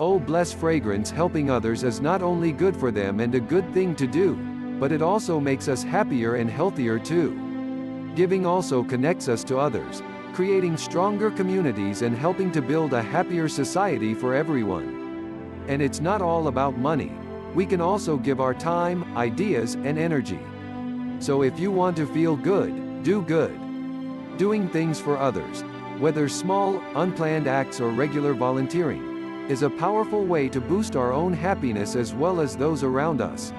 Oh, blessed fragrance! Helping others is not only good for them and a good thing to do, but it also makes us happier and healthier too. Giving also connects us to others, creating stronger communities and helping to build a happier society for everyone. And it's not all about money. We can also give our time, ideas, and energy. So if you want to feel good, do good. Doing things for others, whether small, unplanned acts or regular volunteering, is a powerful way to boost our own happiness as well as those around us.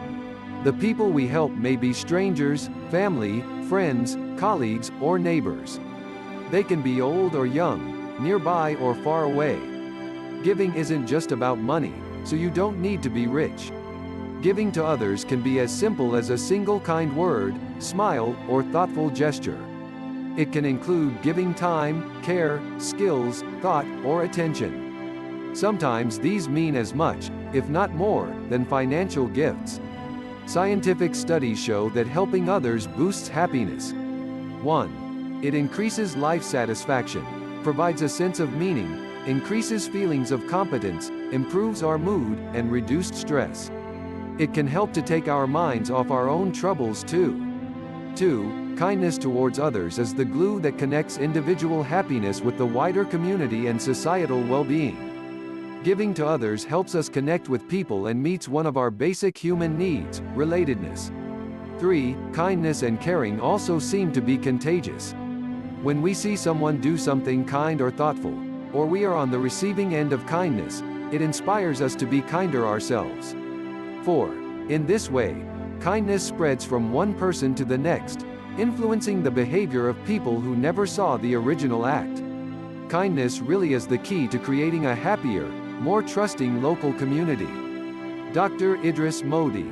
The people we help may be strangers, family, friends, colleagues, or neighbors. They can be old or young, nearby or far away. Giving isn't just about money, so you don't need to be rich. Giving to others can be as simple as a single kind word, smile, or thoughtful gesture. It can include giving time, care, skills, thought, or attention. Sometimes these mean as much, if not more, than financial gifts. Scientific studies show that helping others boosts happiness. 1. It increases life satisfaction, provides a sense of meaning, increases feelings of competence, improves our mood, and reduced stress. It can help to take our minds off our own troubles too. 2. Kindness towards others is the glue that connects individual happiness with the wider community and societal well-being. Giving to others helps us connect with people and meets one of our basic human needs, relatedness. 3. Kindness and caring also seem to be contagious. When we see someone do something kind or thoughtful, or we are on the receiving end of kindness, it inspires us to be kinder ourselves. 4. In this way, kindness spreads from one person to the next, influencing the behavior of people who never saw the original act. Kindness really is the key to creating a happier, more trusting local community. Dr. Idris Modi.